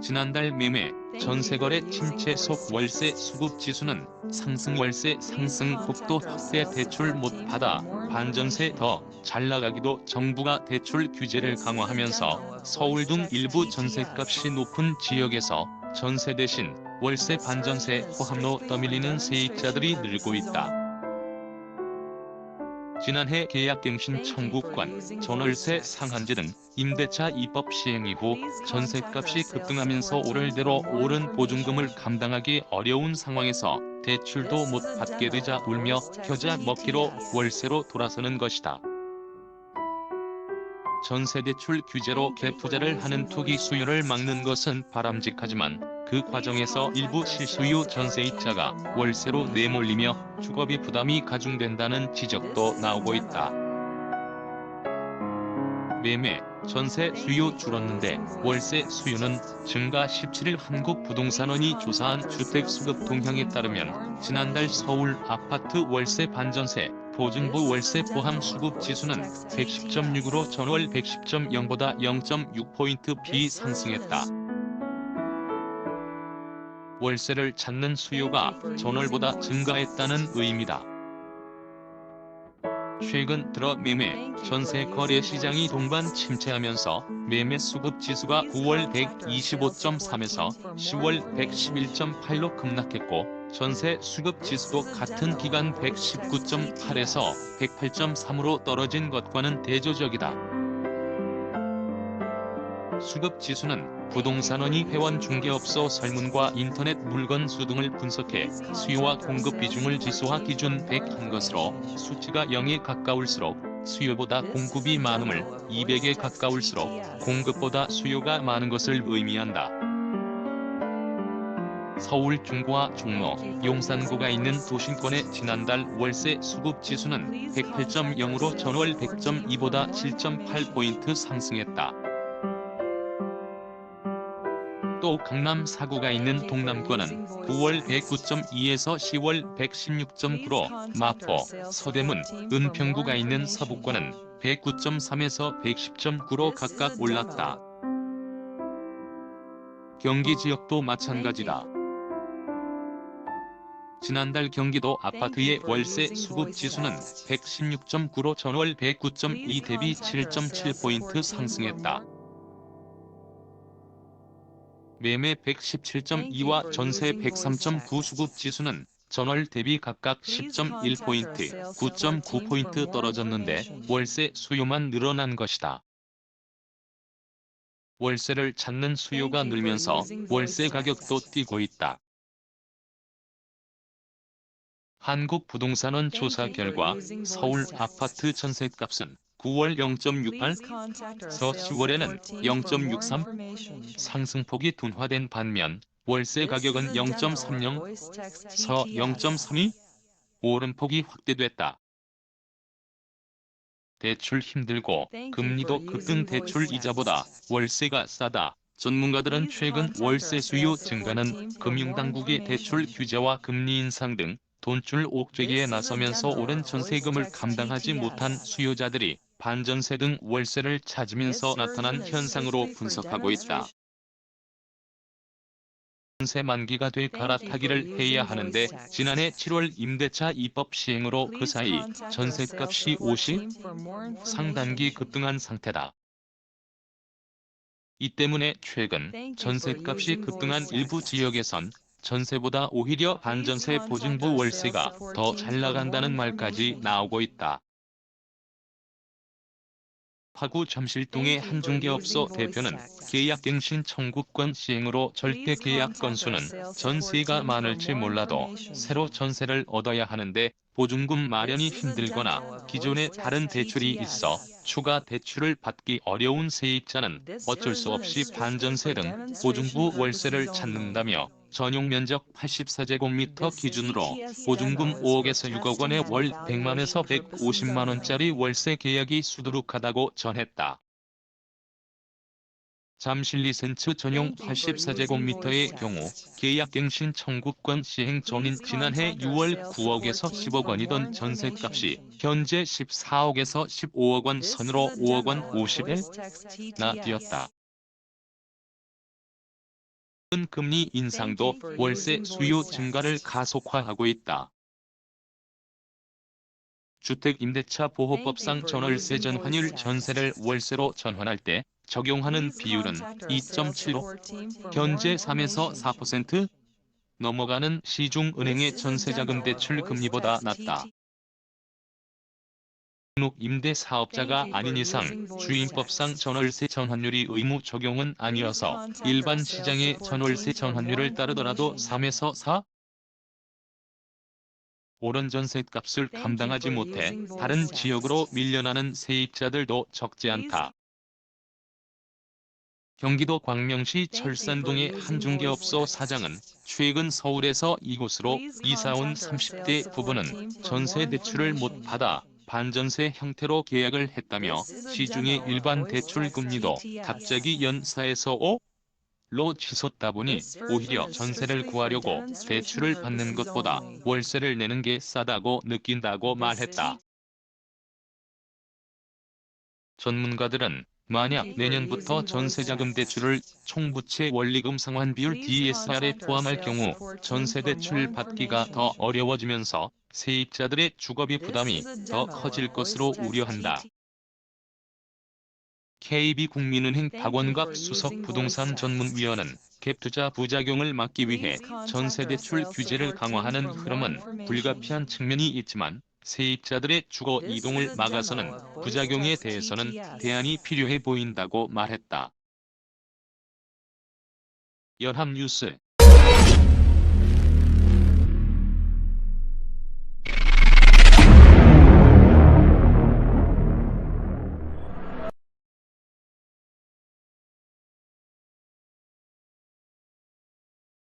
지난달 매매, 전세거래 침체 속 월세 수급 지수는 상승. 월세 상승폭도 확대. 대출 못 받아 반전세 더 잘나가기도. 정부가 대출 규제를 강화하면서 서울 등 일부 전셋값이 높은 지역에서 전세 대신 월세 반전세 포함로 떠밀리는 세입자들이 늘고 있다. 지난해 계약갱신 청구권, 전월세 상한제 등 임대차 입법 시행 이후 전셋값이 급등하면서 오를대로 오른 보증금을 감당하기 어려운 상황에서 대출도 못 받게 되자 울며 겨자 먹기로 월세로 돌아서는 것이다. 전세대출 규제로 갭투자를 하는 투기 수요를 막는 것은 바람직하지만 그 과정에서 일부 실수요 전세입자가 월세로 내몰리며 주거비 부담이 가중된다는 지적도 나오고 있다. 매매, 전세 수요 줄었는데 월세 수요는 증가. 17일 한국부동산원이 조사한 주택수급 동향에 따르면 지난달 서울 아파트 월세 반전세 보증부 월세 포함 수급 지수는 110.6으로 전월 110.0보다 0.6포인트 비상승했다. 월세를 찾는 수요가 전월보다 증가했다는 의미다. 최근 들어 매매, 전세 거래 시장이 동반 침체하면서 매매 수급 지수가 9월 125.3에서 10월 111.8로 급락했고 전세 수급 지수도 같은 기간 119.8에서 108.3으로 떨어진 것과는 대조적이다. 수급 지수는 부동산원이 회원 중개업소 설문과 인터넷 물건수 등을 분석해 수요와 공급 비중을 지수화. 기준 100한 것으로 수치가 0에 가까울수록 수요보다 공급이 많음을, 200에 가까울수록 공급보다 수요가 많은 것을 의미한다. 서울 중구와 종로, 용산구가 있는 도심권의 지난달 월세 수급 지수는 108.0으로 전월 100.2보다 7.8포인트 상승했다. 또 강남 4구가 있는 동남권은 9월 109.2에서 10월 116.9로 마포, 서대문, 은평구가 있는 서북권은 109.3에서 110.9로 각각 올랐다. 경기 지역도 마찬가지다. 지난달 경기도 아파트의 월세 수급 지수는 116.9로 전월 109.2 대비 7.7포인트 상승했다. 매매 117.2와 전세 103.9 수급 지수는 전월 대비 각각 10.1포인트, 9.9포인트 떨어졌는데 월세 수요만 늘어난 것이다. 월세를 찾는 수요가 늘면서 월세 가격도 뛰고 있다. 한국부동산원 조사 결과 서울 아파트 전셋값은 9월 0.68서 10월에는 0.63 상승폭이 둔화된 반면 월세 가격은 0.30서 0.32 오름폭이 확대됐다. 대출 힘들고 금리도 급등. 대출 이자보다 월세가 싸다. 전문가들은 최근 월세 수요 증가는 금융당국의 대출 규제와 금리 인상 등 돈줄 옥죄기에 나서면서 오른 전세금을 감당하지 못한 수요자들이 반전세 등 월세를 찾으면서 나타난 현상으로 분석하고 있다. 전세 만기가 돼 갈아타기를 해야 하는데 지난해 7월 임대차 입법 시행으로 그 사이 전셋값이 50 상단기 급등한 상태다. 이 때문에 최근 전셋값이 급등한 일부 지역에선 전세보다 오히려 반전세 보증부 월세가 더 잘 나간다는 말까지 나오고 있다. 파구 잠실동의 한 중개업소 대표는 계약갱신 청구권 시행으로 절대 계약 건수는 전세가 많을지 몰라도 새로 전세를 얻어야 하는데 보증금 마련이 힘들거나 기존에 다른 대출이 있어 추가 대출을 받기 어려운 세입자는 어쩔 수 없이 반전세 등 보증부 월세를 찾는다며 전용 면적 84제곱미터 기준으로 보증금 5억에서 6억 원에 월 100만에서 150만 원짜리 월세 계약이 수두룩하다고 전했다. 잠실 리센츠 전용 84제곱미터의 경우 계약갱신 청구권 시행 전인 지난해 6월 9억에서 10억 원이던 전셋값이 현재 14억에서 15억 원 선으로 5억 원 50에 나 뛰었다. 금리 인상도 월세 수요 증가를 가속화하고 있다. 주택임대차 보호법상 전월세 전환율 전세를 월세로 전환할 때 적용하는 비율은 2.75, 현재 3에서 4% 넘어가는 시중은행의 전세자금 대출 금리보다 낮다. 임대 사업자가 아닌 이상 주임법상 전월세 전환율이 의무 적용은 아니어서 일반 시장의 전월세 전환율을 따르더라도 3에서 4, 오른 전셋값을 감당하지 못해 다른 지역으로 밀려나는 세입자들도 적지 않다. 경기도 광명시 철산동의 한 중개업소 사장은 최근 서울에서 이곳으로 이사온 30대 부부는 전세 대출을 못 받아 반전세 형태로 계약을 했다며 시중의 일반 대출 금리도 갑자기 연 4에서 5로 치솟다 보니 오히려 전세를 구하려고 대출을 받는 것보다 월세를 내는 게 싸다고 느낀다고 말했다. 전문가들은 만약 내년부터 전세자금 대출을 총부채 원리금 상환 비율 DSR에 포함할 경우 전세대출 받기가 더 어려워지면서 세입자들의 주거비 부담이 더 커질 것으로 우려한다. KB국민은행 박원갑 수석 부동산 전문위원은 갭투자 부작용을 막기 위해 전세대출 규제를 강화하는 흐름은 불가피한 측면이 있지만 세입자들의 주거 이동을 막아서는 부작용에 대해서는 대안이 필요해 보인다고 말했다. 연합뉴스